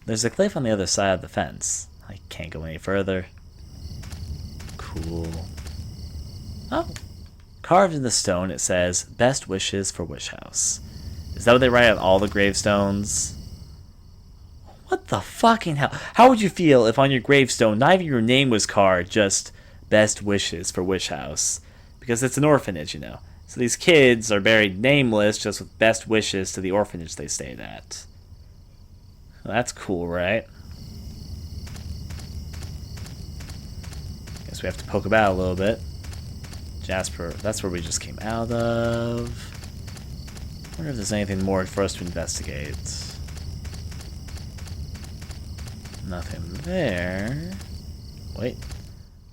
There's a cliff on the other side of the fence. I can't go any further. Cool. Oh. Carved in the stone it says, "Best wishes for Wish House." Is that what they write on all the gravestones? What the fucking hell? How would you feel if on your gravestone not even your name was carved, just "Best wishes for Wish House"? Because it's an orphanage, you know. So these kids are buried nameless, just with best wishes to the orphanage they stayed at. Well, that's cool, right? Guess we have to poke about a little bit. Jasper, that's where we just came out of. I wonder if there's anything more for us to investigate. Nothing there. Wait.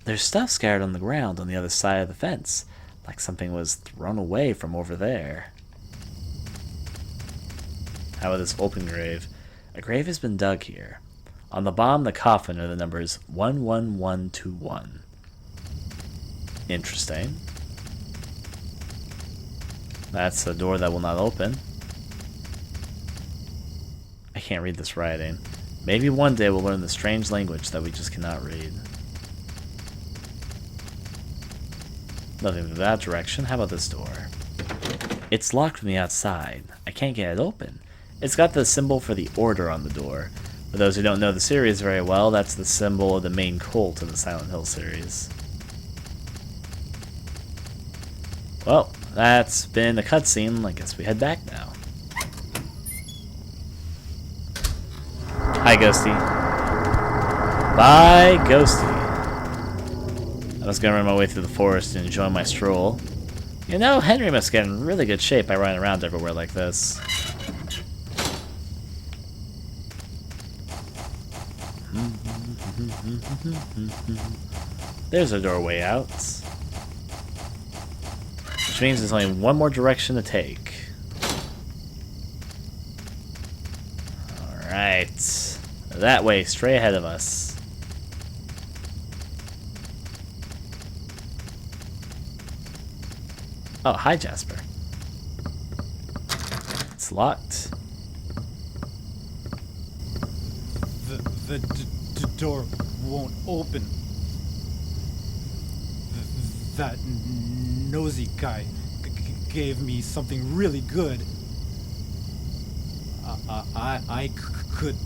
There's stuff scattered on the ground on the other side of the fence. Like something was thrown away from over there. How about this open grave? A grave has been dug here. On the bottom of the coffin are the numbers 11121. Interesting. That's a door that will not open. I can't read this writing. Maybe one day we'll learn the strange language that we just cannot read. Nothing in that direction. How about this door? It's locked from the outside. I can't get it open. It's got the symbol for the order on the door. For those who don't know the series very well, that's the symbol of the main cult in the Silent Hill series. Well, that's been a cutscene. I guess we head back now. Hi, Ghosty. Bye, Ghosty. I was gonna run my way through the forest and enjoy my stroll. You know, Henry must get in really good shape by running around everywhere like this. There's a doorway out. Which means there's only one more direction to take. Alright. That way, straight ahead of us. Oh, hi, Jasper. It's locked. The door won't open. That nosy guy gave me something really good. I could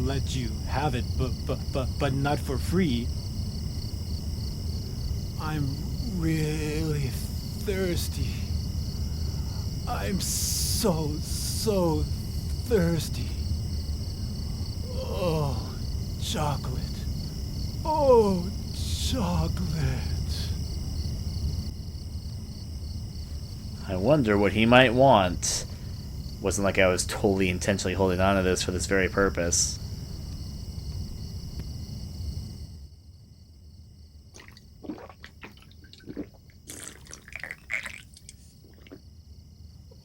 let you have it, but not for free. I'm really thirsty. I'm so thirsty. Oh, chocolate. Oh, chocolate. I wonder what he might want. Wasn't like I was totally intentionally holding on to this for this very purpose.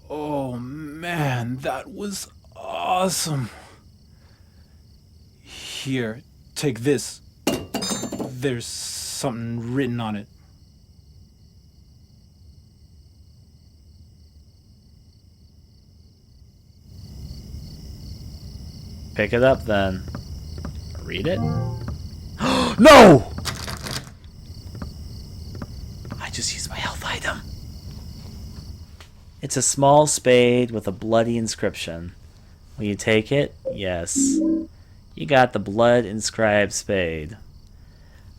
Oh man, that was awesome. Here, take this. There's something written on it. Pick it up then. Read it? No! I just used my health item. It's a small spade with a bloody inscription. Will you take it? Yes. You got the blood inscribed spade.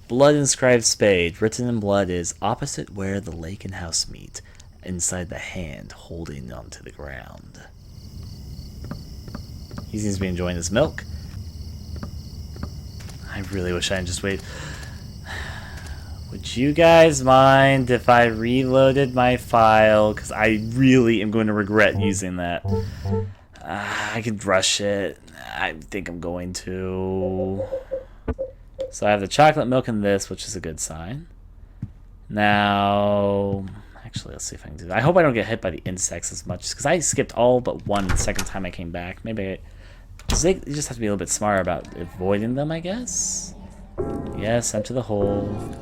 Blood inscribed spade, written in blood, is opposite where the lake and house meet, inside the hand holding onto the ground. He seems to be enjoying his milk. I really wish I had just wait. Would you guys mind if I reloaded my file? Because I really am going to regret using that. I could rush it. I think I'm going to. So I have the chocolate milk in this, which is a good sign. Now, actually, let's see if I can do that. I hope I don't get hit by the insects as much, because I skipped all but one the second time I came back. Maybe you just have to be a little bit smarter about avoiding them, I guess. Yes, enter the hole.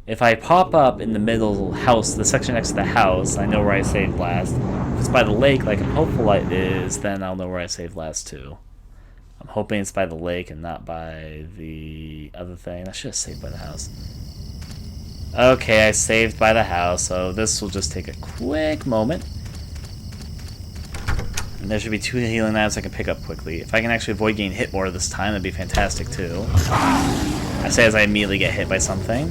If I pop up in the middle house, the section next to the house, I know where I saved last. If it's by the lake, like I'm hopeful it is, then I'll know where I saved last too. I'm hoping it's by the lake and not by the other thing. I should have saved by the house. Okay, I saved by the house, so this will just take a quick moment. And there should be 2 healing items I can pick up quickly. If I can actually avoid getting hit more this time, that'd be fantastic too. I say as I immediately get hit by something.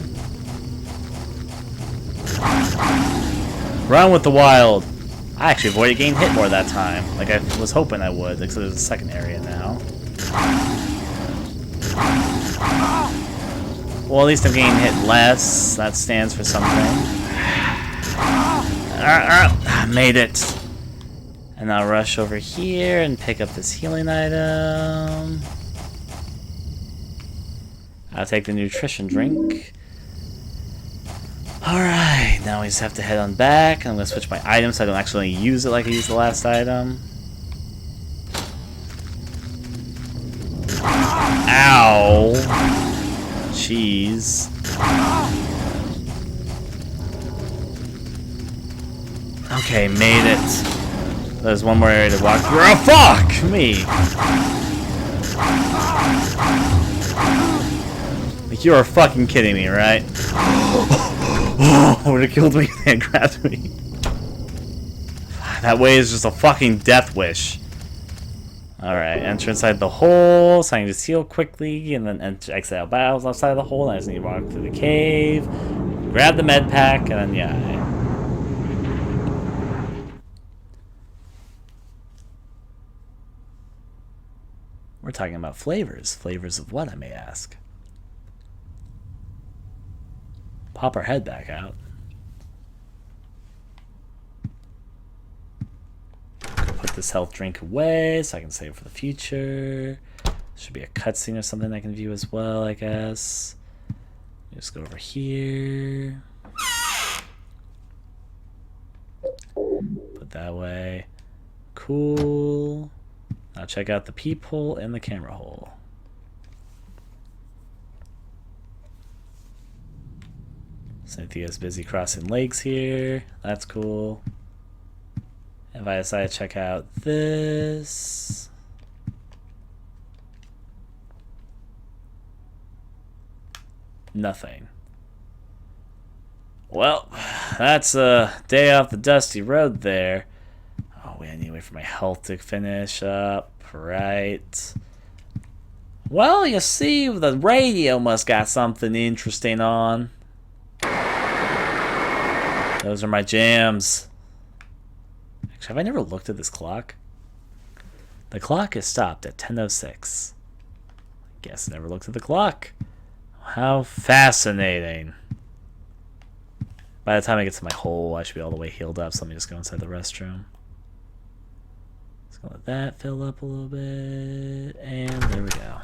Run with the wild! I actually avoided getting hit more that time, like I was hoping I would, except there's a second area now. Well, at least I'm getting hit less. That stands for something. I made it. And I'll rush over here and pick up this healing item. I'll take the nutrition drink. Alright, now we just have to head on back. I'm going to switch my item so I don't actually use it like I used the last item. Ow! Jeez. Okay, made it. There's one more area to walk through. Oh, fuck me! Like, you are fucking kidding me, right? Oh, would have killed me and grabbed me. That way is just a fucking death wish. Alright, enter inside the hole, so I can just heal quickly, and then exit out battles outside the hole, and I just need to walk through the cave, grab the med pack, and then, yeah. We're talking about flavors. Flavors of what, I may ask? Pop our head back out. Put this health drink away so I can save it for the future. Should be a cutscene or something I can view as well, I guess. Just go over here. Put that away. Cool. Now check out the peephole and the camera hole. Cynthia's busy crossing legs here. That's cool. If I decide to check out this. Nothing. Well, that's a day off the dusty road there. Oh, wait, I need to wait for my health to finish up. Right. Well, you see, the radio must got something interesting on. Those are my jams. Actually, have I never looked at this clock? The clock is stopped at 10:06. Guess I never looked at the clock. How fascinating. By the time I get to my hole, I should be all the way healed up, so let me just go inside the restroom. Just gonna let that fill up a little bit, and there we go.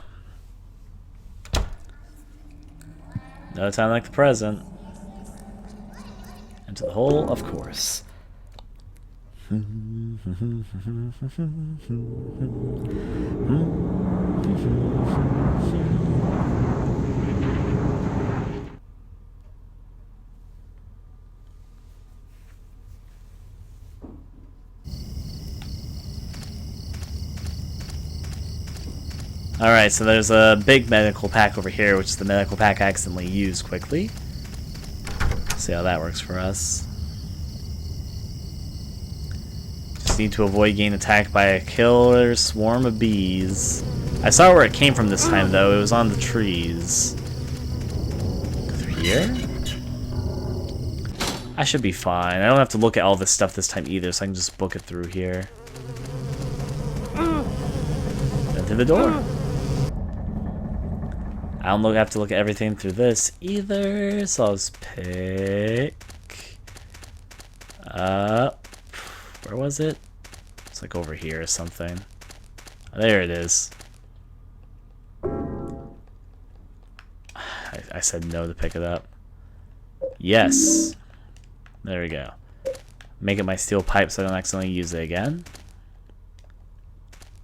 No time like the present. Into the hole, of course. Alright, so there's a big medical pack over here, which is the medical pack I accidentally used quickly. See how that works for us. Just need to avoid getting attacked by a killer swarm of bees. I saw where it came from this time, though. It was on the trees. Go through here? I should be fine. I don't have to look at all this stuff this time either, so I can just book it through here. Then through the door. I don't have to look at everything through this either, so I'll just pick up. Where was it? It's like over here or something. There it is. I said no to pick it up. Yes. There we go. Make it my steel pipe so I don't accidentally use it again.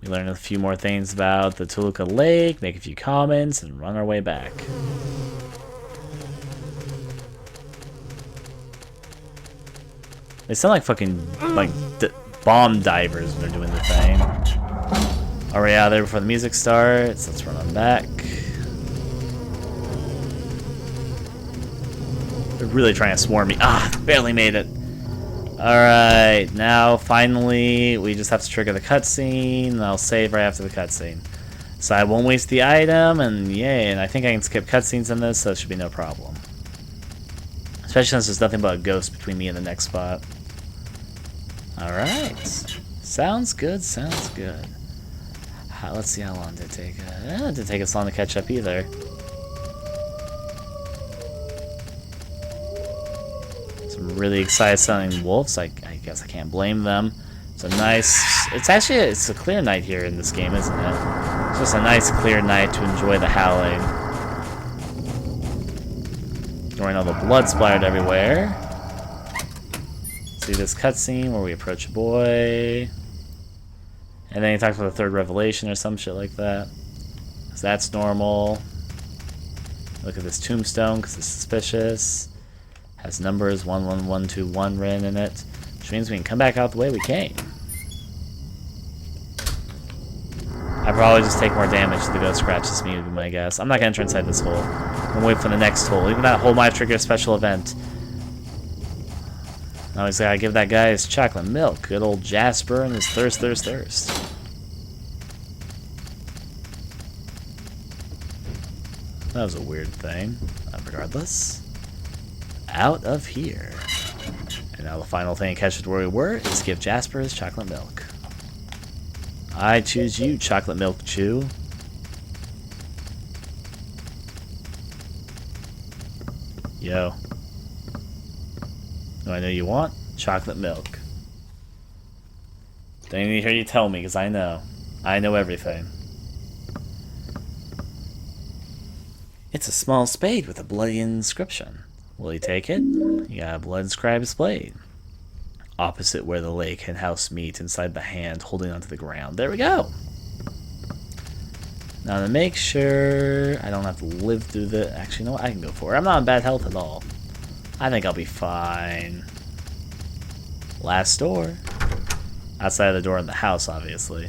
We learn a few more things about the Toluca Lake, make a few comments, and run our way back. They sound like fucking, like, bomb divers when they're doing the thing. Are we out of there before the music starts? Let's run on back. They're really trying to swarm me. Ah, barely made it. Alright, now finally we just have to trigger the cutscene, and I'll save right after the cutscene. So I won't waste the item, and yay, and I think I can skip cutscenes in this, so it should be no problem. Especially since there's nothing but a ghost between me and the next spot. Alright. Sounds good, sounds good. Let's see how long did it take. It didn't take us long to catch up either. Some really excited sounding wolves. I guess I can't blame them. It's a nice... It's a clear night here in this game, isn't it? It's just a nice clear night to enjoy the howling. Ignoring all the blood splattered everywhere. See this cutscene where we approach a boy. And then he talks about the third revelation or some shit like that. So that's normal. Look at this tombstone because it's suspicious. Has numbers 11121 written in it. Which means we can come back out the way we came. I probably just take more damage to the ghost scratches me, would be my guess. I'm not going to enter inside this hole. I'm going to wait for the next hole. Even that hole might trigger a special event. Now he's got to give that guy his chocolate milk. Good old Jasper and his thirst. That was a weird thing. Regardless. Out of here. And now the final thing to catch us where we were is give Jasper his chocolate milk. I choose you, chocolate milk chew. Yo. Do I know you want? Chocolate milk. Don't even hear you tell me, because I know. I know everything. It's a small spade with a bloody inscription. Will he take it? You got a blood inscribed blade. Opposite where the lake and house meet, inside the hand holding onto the ground. There we go! Now to make sure I don't have to live through the... Actually, you know what? I can go for it. I'm not in bad health at all. I think I'll be fine. Last door. Outside of the door in the house, obviously.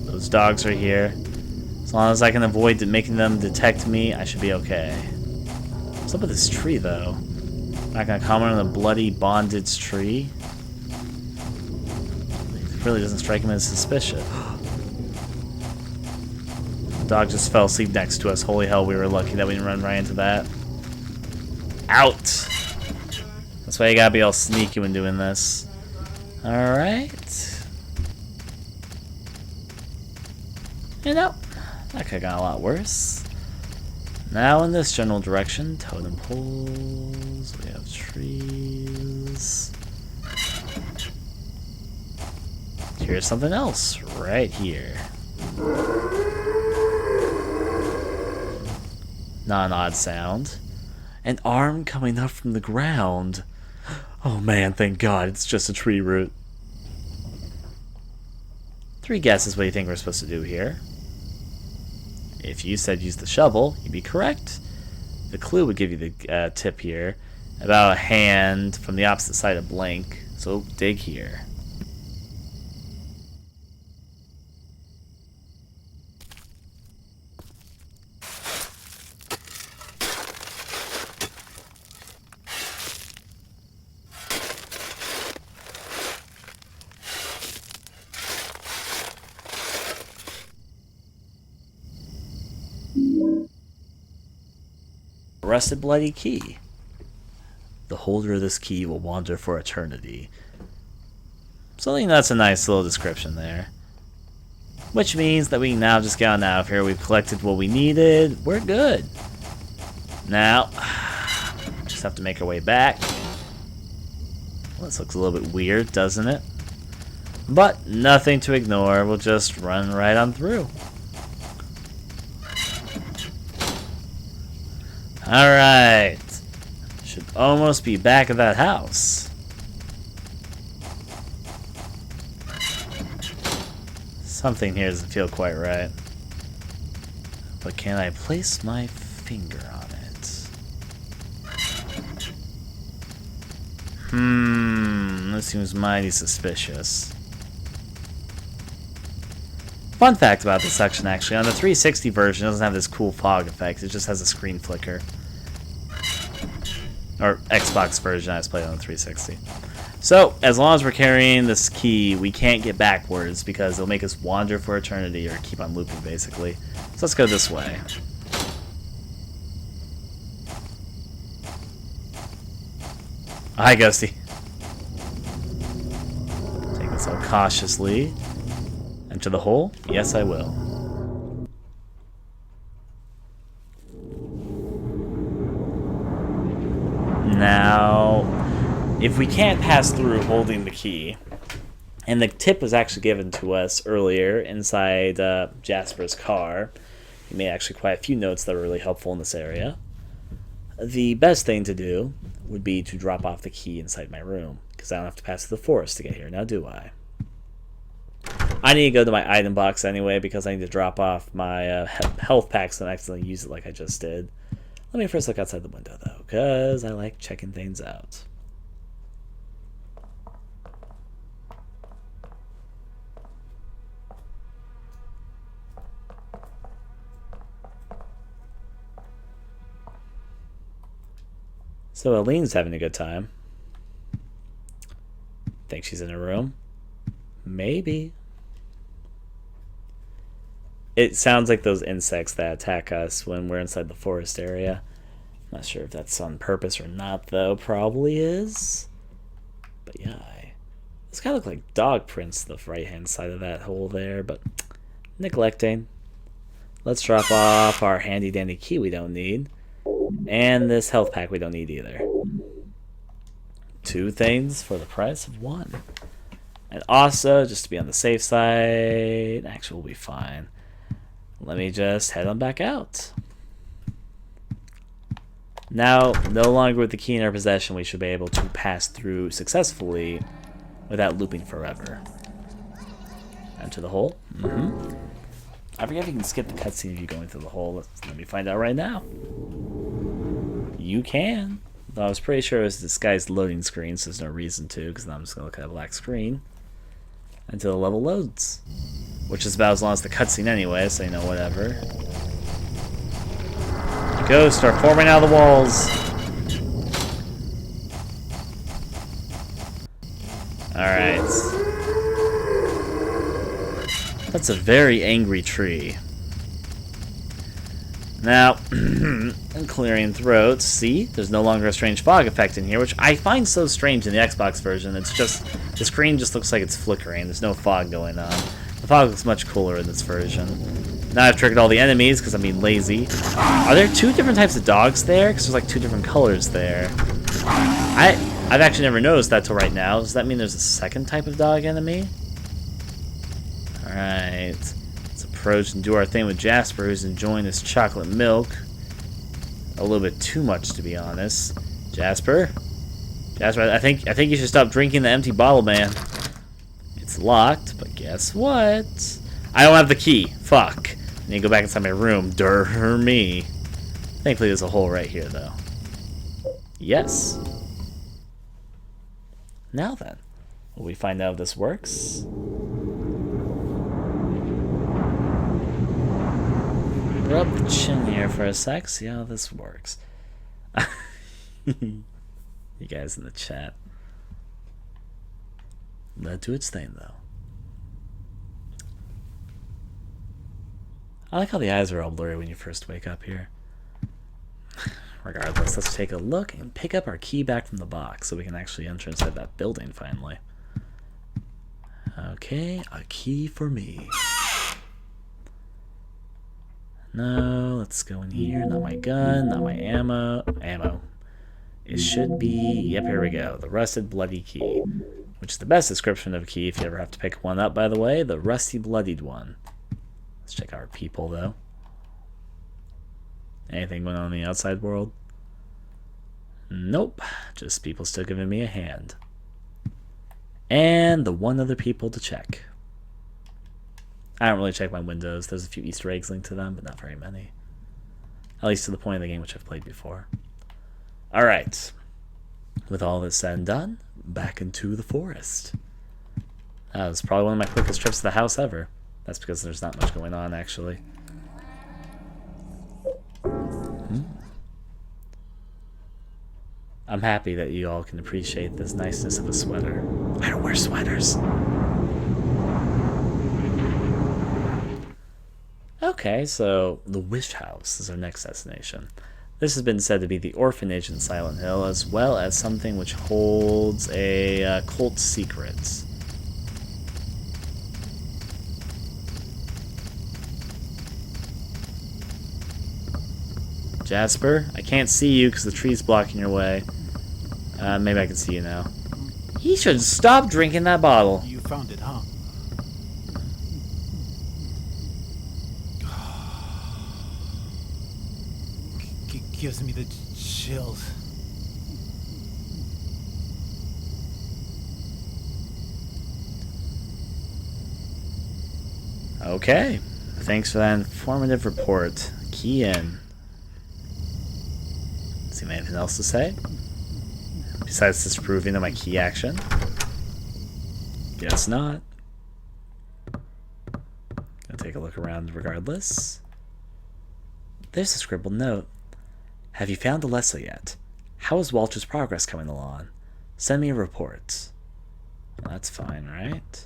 Those dogs are here. As long as I can avoid making them detect me, I should be okay. What's up with this tree, though? I'm not gonna comment on the bloody bondage tree. It really doesn't strike me as suspicious. The dog just fell asleep next to us. Holy hell, we were lucky that we didn't run right into that. Out! That's why you gotta be all sneaky when doing this. Alright. You know, that could've gone a lot worse. Now in this general direction, totem poles, we have trees. Here's something else, right here. Not an odd sound. An arm coming up from the ground. Oh man, thank God, it's just a tree root. 3 guesses what you think we're supposed to do here. If you said use the shovel, you'd be correct. The clue would give you the tip here. About a hand from the opposite side of blank. So dig here. Rusted bloody key. The holder of this key will wander for eternity. So I think that's a nice little description there. Which means that we can now just get on out of here. We've collected what we needed. We're good. Now, just have to make our way back. Well, this looks a little bit weird, doesn't it? But nothing to ignore. We'll just run right on through. Alright. Should almost be back at that house. Something here doesn't feel quite right. But can I place my finger on it? This seems mighty suspicious. Fun fact about this section, actually, on the 360 version, it doesn't have this cool fog effect. It just has a screen flicker. Or Xbox version, I was playing on the 360. So, as long as we're carrying this key, we can't get backwards because it'll make us wander for eternity or keep on looping, basically. So let's go this way. Hi, Ghosty. Take this all cautiously. Enter the hole? Yes, I will. Now, if we can't pass through holding the key, and the tip was actually given to us earlier inside Jasper's car, he made actually quite a few notes that were really helpful in this area. The best thing to do would be to drop off the key inside my room, because I don't have to pass through the forest to get here, now do I? I need to go to my item box anyway, because I need to drop off my health packs and accidentally use it like I just did. Let me first look outside the window, though, because I like checking things out. So Aline's having a good time. Think she's in her room? Maybe. It sounds like those insects that attack us when we're inside the forest area. Not sure if that's on purpose or not, though. Probably is. But yeah, this kind of look like dog prints to the right-hand side of that hole there, but neglecting. Let's drop off our handy-dandy key we don't need. And this health pack we don't need either. 2 things for the price of 1. And also, just to be on the safe side, actually we'll be fine. Let me just head on back out. Now, no longer with the key in our possession, we should be able to pass through successfully without looping forever. Enter the hole. I forget if you can skip the cutscene if you're going through the hole. Let me find out right now. You can. Though I was pretty sure it was this guy's loading screen, so there's no reason to, because I'm just going to look at a black screen until the level loads. Which is about as long as the cutscene anyway, so you know, whatever. Go, start forming out of the walls. Alright. That's a very angry tree. Now, clearing throats. See? There's no longer a strange fog effect in here, which I find so strange in the Xbox version. It's just, the screen just looks like it's flickering. There's no fog going on. The fog looks much cooler in this version. Now I've triggered all the enemies because I'm being lazy. Are there 2 different types of dogs there? Because there's like 2 different colors there. I've actually never noticed that till right now. Does that mean there's a second type of dog enemy? Alright. Let's approach and do our thing with Jasper, who's enjoying this chocolate milk. A little bit too much, to be honest. Jasper? Jasper, I think you should stop drinking the empty bottle, man. It's locked, but guess what? I don't have the key. Fuck. I need to go back inside my room. Durr me. Thankfully, there's a hole right here, though. Yes. Now then, will we find out if this works? Rub the chin here for a sec, see how this works. You guys in the chat. Let it do its thing, though. I like how the eyes are all blurry when you first wake up here. Regardless, let's take a look and pick up our key back from the box so we can actually enter inside that building finally. Okay, a key for me. No, let's go in here. Not my gun, not my ammo. It should be, yep, here we go. The rusted bloody key, which is the best description of a key if you ever have to pick one up, by the way. The rusty bloodied one. Let's check our people, though. Anything going on in the outside world? Nope. Just people still giving me a hand. And the 1 other people to check. I don't really check my windows. There's a few Easter eggs linked to them, but not very many. At least to the point of the game which I've played before. Alright. With all this said and done, back into the forest. That was probably one of my quickest trips to the house ever. That's because there's not much going on, actually. I'm happy that you all can appreciate this niceness of a sweater. I don't wear sweaters. Okay, so the Wish House is our next destination. This has been said to be the orphanage in Silent Hill, as well as something which holds a cult secret. Jasper, I can't see you because the tree's blocking your way. Maybe I can see you now. He should stop drinking that bottle. You found it, huh? Gives me the chills. Okay, thanks for that informative report. Key in. Does he have anything else to say? Besides disapproving of my key action? Guess not. Gonna take a look around regardless. There's a scribbled note. Have you found Alessa yet? How is Walter's progress coming along? Send me a report. Well, that's fine, right?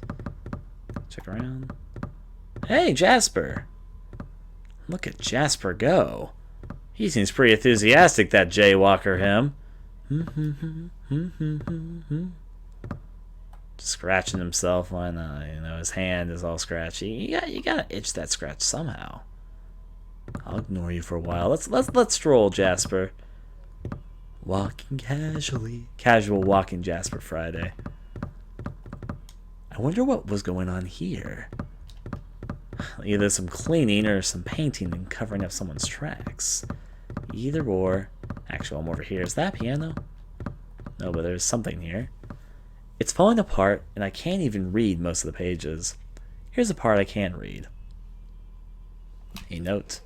Check around. Hey, Jasper! Look at Jasper go. He seems pretty enthusiastic, that jaywalker him. Scratching himself on, his hand is all scratchy. You gotta itch that scratch somehow. I'll ignore you for a while. Let's stroll, Jasper. Walking casually. Casual walking Jasper Friday. I wonder what was going on here. Either some cleaning or some painting and covering up someone's tracks. Either or. Actually, I'm over here. Is that piano? No, but there's something here. It's falling apart, and I can't even read most of the pages. Here's a part I can read. A note.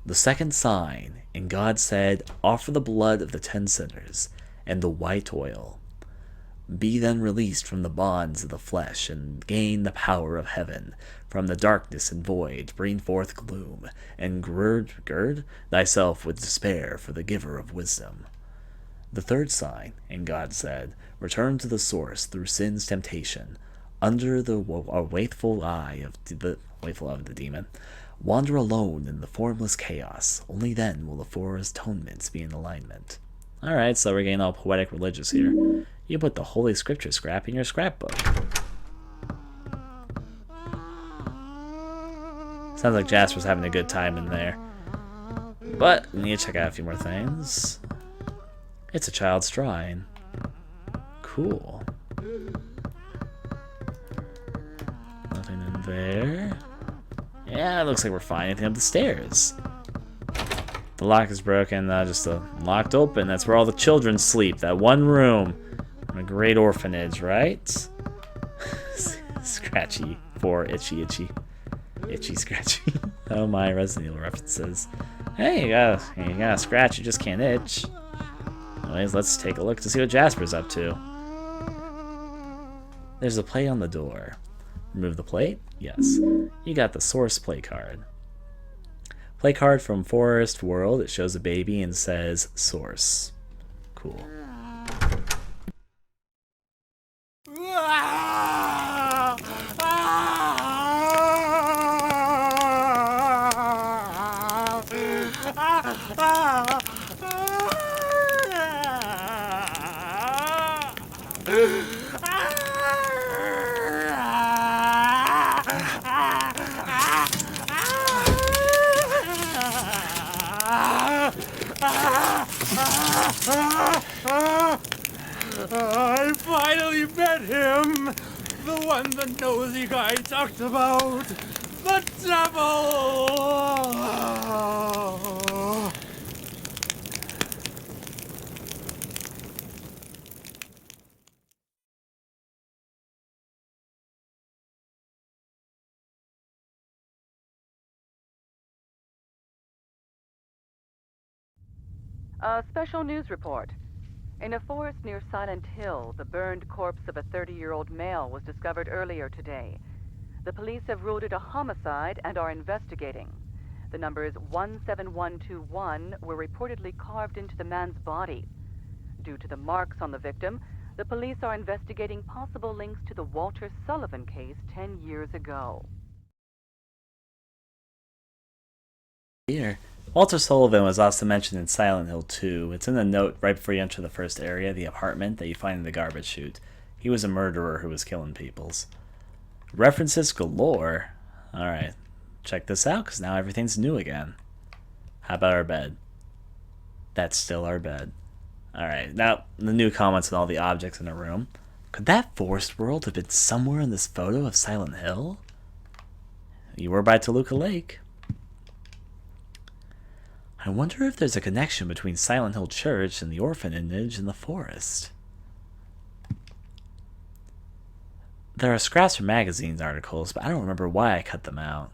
The second sign, and God said, offer the blood of the 10 sinners, and the white oil. Be then released from the bonds of the flesh, and gain the power of heaven. From the darkness and void bring forth gloom, and gird thyself with despair for the giver of wisdom. The third sign, and God said, return to the source through sin's temptation, under the wakeful eye of the demon. Wander alone in the formless chaos. Only then will the four atonements be in alignment. Alright, so we're getting all poetic religious here. You put the Holy Scripture scrap in your scrapbook. Sounds like Jasper's having a good time in there. But we need to check out a few more things. It's a child's drawing. Cool. Nothing in there. Yeah, it looks like we're finding anything up the stairs. The lock is broken, just locked open. That's where all the children sleep. That one room. A great orphanage, right? Scratchy for itchy, scratchy. Oh my, Resident Evil references. Hey, you gotta scratch, you just can't itch. Anyways, let's take a look to see what Jasper's up to. There's a plate on the door. Remove the plate? Yes. You got the source play card. Play card from Forest World. It shows a baby and says source. Cool. I finally met him! The one the nosy guy talked about! The devil! A special news report. In a forest near Silent Hill, the burned corpse of a 30-year-old male was discovered earlier today. The police have ruled it a homicide and are investigating. The numbers 17121 were reportedly carved into the man's body. Due to the marks on the victim, the police are investigating possible links to the Walter Sullivan case 10 years ago. Here. Walter Sullivan was also mentioned in Silent Hill 2. It's in the note right before you enter the first area, the apartment that you find in the garbage chute. He was a murderer who was killing peoples. References galore. Alright, check this out, because now everything's new again. How about our bed? That's still our bed. Alright, now the new comments on all the objects in the room. Could that forest world have been somewhere in this photo of Silent Hill? You were by Toluca Lake. I wonder if there's a connection between Silent Hill Church and the orphanage in the forest. There are scraps from magazines articles, but I don't remember why I cut them out.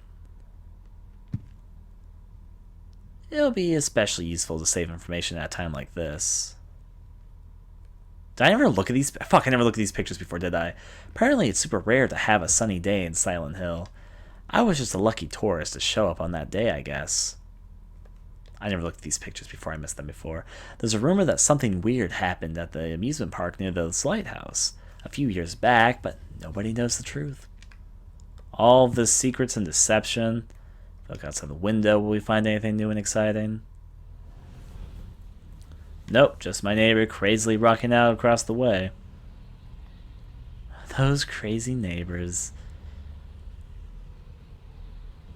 It'll be especially useful to save information at a time like this. Did I ever look at these? Fuck, I never looked at these pictures before, did I? Apparently it's super rare to have a sunny day in Silent Hill. I was just a lucky tourist to show up on that day, I guess. I never looked at these pictures before, I missed them before. There's a rumor that something weird happened at the amusement park near the lighthouse a few years back, but nobody knows the truth. All of this secrets and deception. Look outside the window, will we find anything new and exciting? Nope, just my neighbor crazily rocking out across the way. Those crazy neighbors.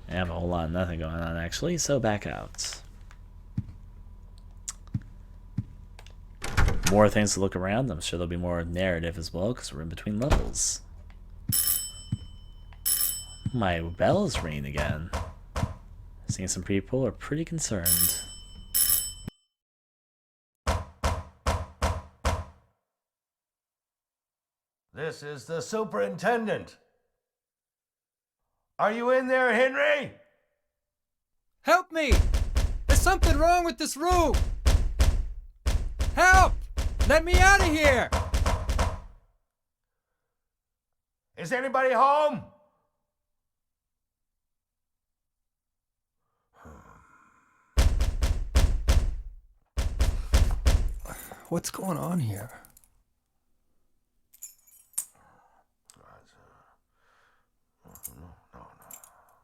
I have a whole lot of nothing going on actually, so back out. More things to look around. I'm sure there'll be more narrative as well because we're in between levels. My bell is ringing again. Seeing some people are pretty concerned. This is the superintendent. Are you in there, Henry? Help me! There's something wrong with this room! Help! Let me out of here! Is anybody home? What's going on here? No,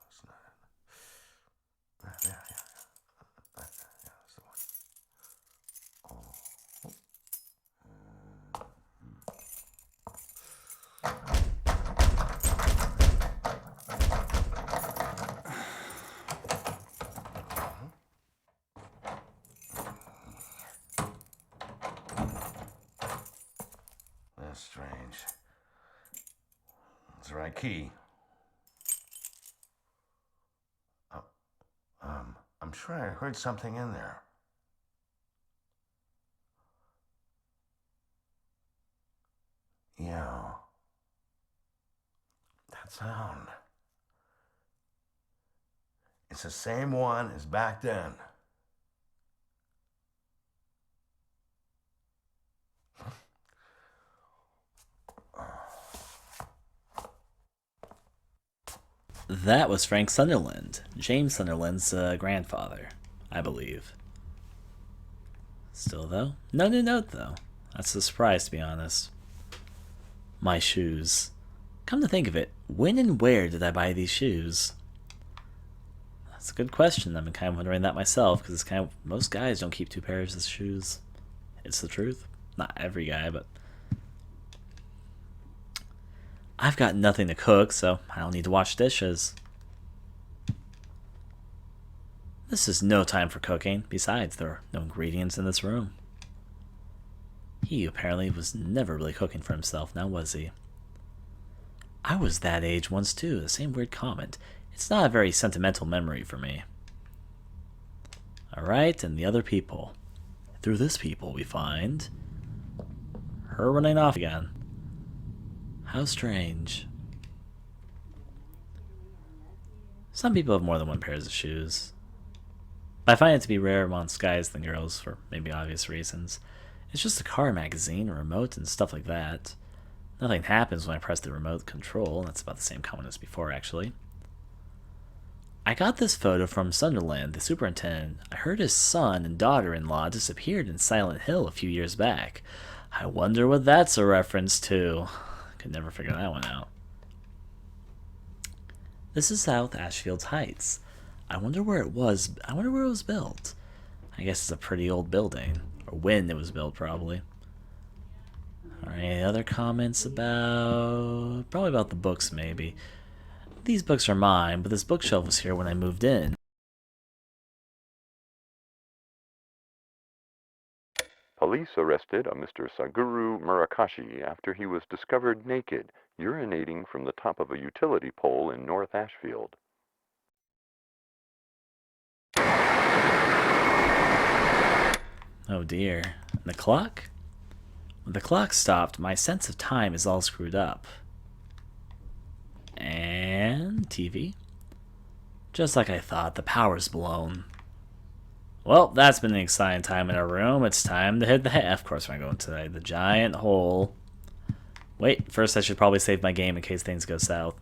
it's not. Yeah, that's the one. That's strange. That's the right key. I'm sure I heard something in there. Yeah. That sound. It's the same one as back then. That was Frank Sunderland, James Sunderland's grandfather, I believe. Still though, no new note though. That's a surprise to be honest. My shoes. Come to think of it, when and where did I buy these shoes? That's a good question. I've been kind of wondering that myself, because it's kind of, most guys don't keep two pairs of shoes. It's the truth. Not every guy, but I've got nothing to cook, so I don't need to wash dishes. This is no time for cooking. Besides, there are no ingredients in this room. He apparently was never really cooking for himself, now was he? I was that age once too, the same weird comment. It's not a very sentimental memory for me. Alright, and the other people. Through this people we find her running off again. How strange. Some people have more than one pairs of shoes. I find it to be rare amongst guys than girls for maybe obvious reasons. It's just a car magazine, a remote, and stuff like that. Nothing happens when I press the remote control. That's about the same comment as before, actually. I got this photo from Sunderland, the superintendent. I heard his son and daughter-in-law disappeared in Silent Hill a few years back. I wonder what that's a reference to. Could never figure that one out. This is South Ashfield Heights. I wonder where it was. I wonder where it was built. I guess it's a pretty old building. Or when it was built, probably. Alright, any other comments about... Probably about the books, maybe. These books are mine, but this bookshelf was here when I moved in. Police arrested a Mr. Saguru Murakashi after he was discovered naked, urinating from the top of a utility pole in North Ashfield. Oh dear. And the clock? When the clock stopped, my sense of time is all screwed up. And TV. Just like I thought, the power's blown. Well, that's been an exciting time in our room. It's time to hit the of course we're going to the giant hole. Wait, first I should probably save my game in case things go south.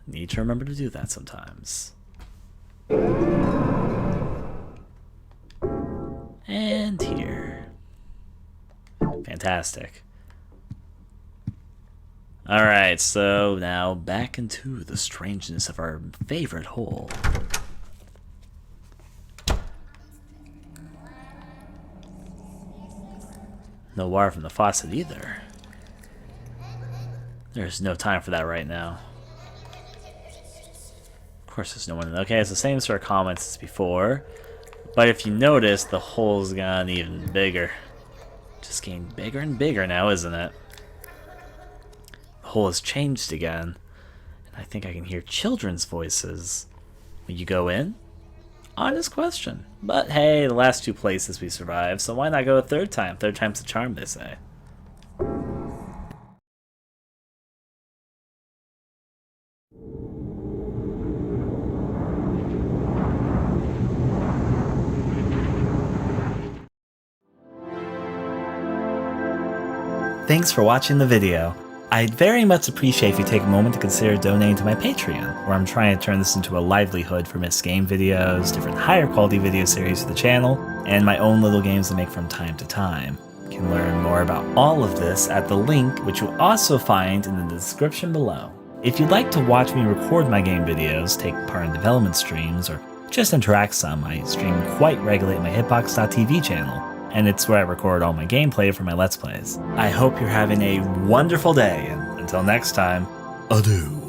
Need to remember to do that sometimes. And here. Fantastic. Alright, so now back into the strangeness of our favorite hole. No water from the faucet either. There's no time for that right now. Of course there's no one. Okay, it's the same sort of comments as before. But if you notice, the hole's gotten even bigger. Just getting bigger and bigger now, isn't it? The hole has changed again. And I think I can hear children's voices. Will you go in? Honest question. But hey, the last two places we survived, so why not go a third time? Third time's the charm, they say. Thanks for watching the video. I'd very much appreciate if you take a moment to consider donating to my Patreon, where I'm trying to turn this into a livelihood for missed game videos, different higher quality video series for the channel, and my own little games to make from time to time. You can learn more about all of this at the link, which you'll also find in the description below. If you'd like to watch me record my game videos, take part in development streams, or just interact some, I stream quite regularly at my Hitbox.tv channel, and it's where I record all my gameplay for my Let's Plays. I hope you're having a wonderful day, and until next time, adieu.